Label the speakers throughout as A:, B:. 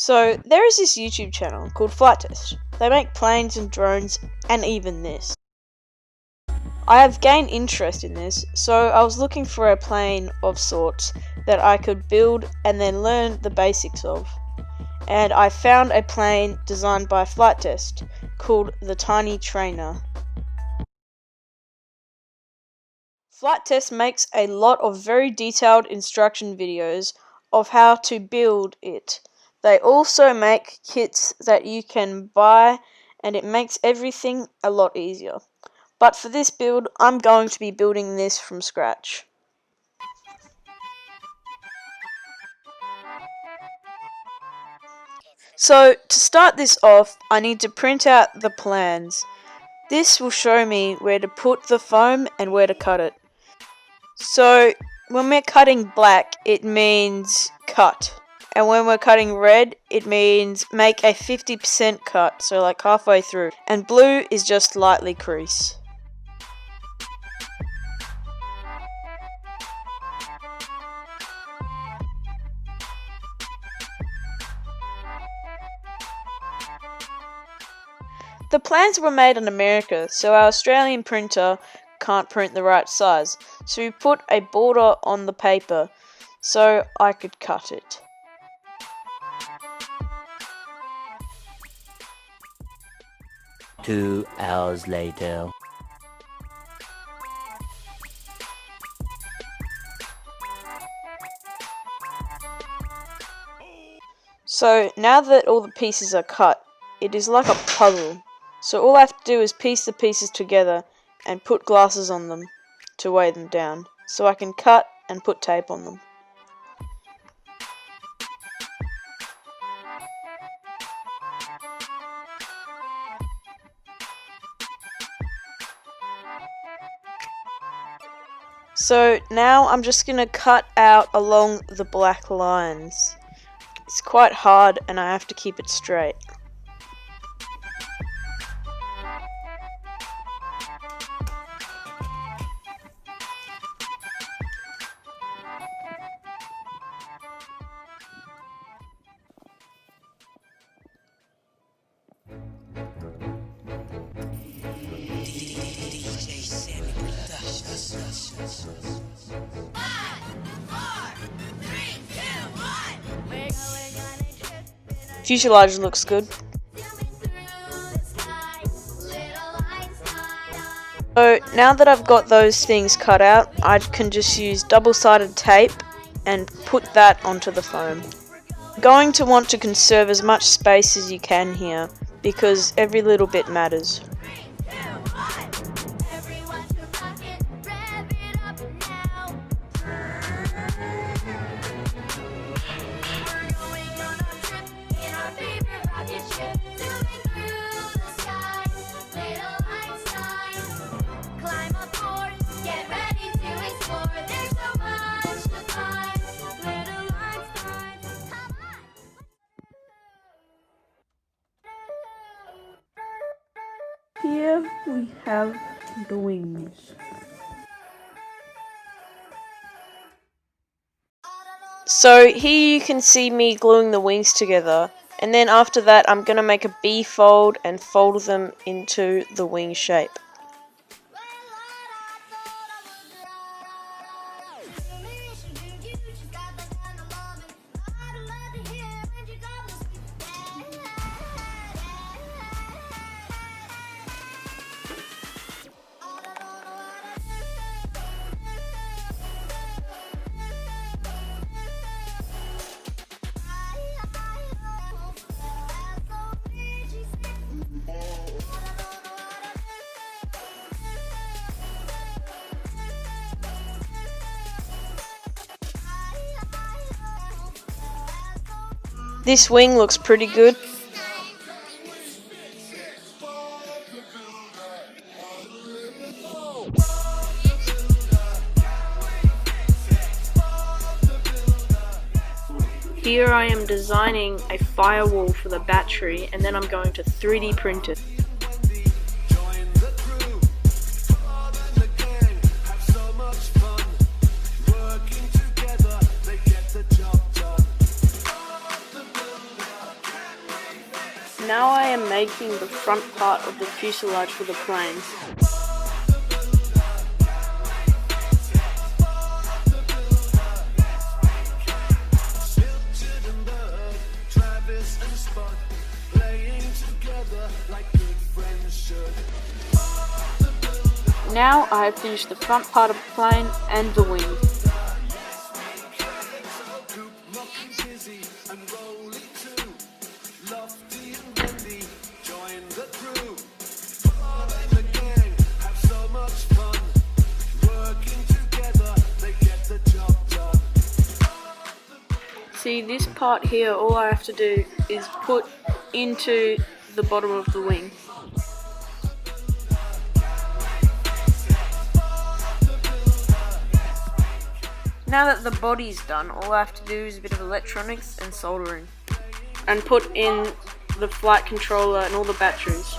A: So there is this YouTube channel called Flight Test. They make planes and drones and even this. I have gained interest in this, so I was looking for a plane of sorts that I could build and then learn the basics of. And I found a plane designed by Flight Test called the Tiny Trainer. Flight Test makes a lot of very detailed instruction videos of how to build it. They also make kits that you can buy, and it makes everything a lot easier. But for this build, I'm going to be building this from scratch. So to start this off, I need to print out the plans. This will show me where to put the foam and where to cut it. So when we're cutting black, it means cut. And when we're cutting red, it means make a 50% cut, so like halfway through. And blue is just lightly crease. The plans were made in America, so our Australian printer can't print the right size. So we put a border on the paper so I could cut it.
B: Two hours later.
A: So now that all the pieces are cut, it is like a puzzle. So all I have to do is piece the pieces together and put glasses on them to weigh them down, so I can cut and put tape on them. So now I'm just going to cut out along the black lines. It's quite hard and I have to keep it straight. Fusalage looks good. So now that I've got those things cut out, I can just use double-sided tape and put that onto the foam. You're going to want to conserve as much space as you can here, because every little bit matters.
C: Here we have the wings.
A: So here you can see me gluing the wings together, and then after that I'm going to make a B fold and fold them into the wing shape. This wing looks pretty good. Here I am designing a firewall for the battery, and then I'm going to 3D print it. Now I am making the front part of the fuselage for the plane. Now I have finished the front part of the plane and the wing. See, this part here, all I have to do is put into the bottom of the wing. Now that the body's done, all I have to do is a bit of electronics and soldering. And put in the flight controller and all the batteries.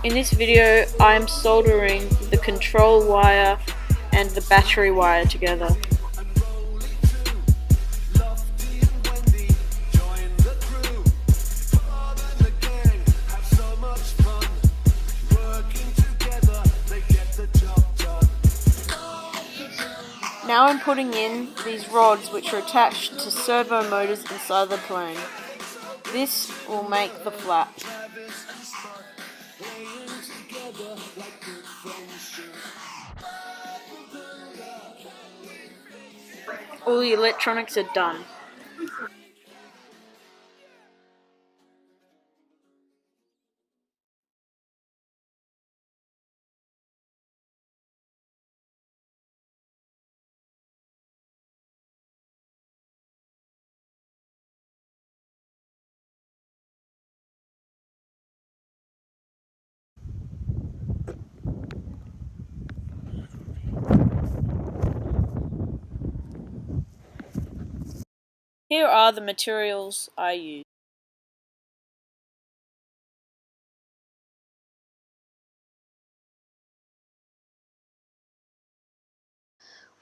A: In this video, I am soldering the control wire and the battery wire together. Now I'm putting in these rods which are attached to servo motors inside the plane. This will make the flap. All the electronics are done. Here are the materials I used.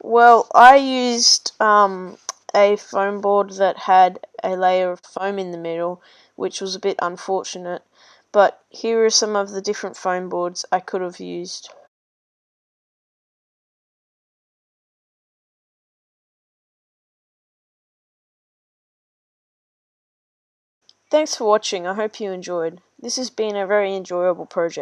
A: Well, I used a foam board that had a layer of foam in the middle, which was a bit unfortunate, but here are some of the different foam boards I could have used. Thanks for watching, I hope you enjoyed. This has been a very enjoyable project.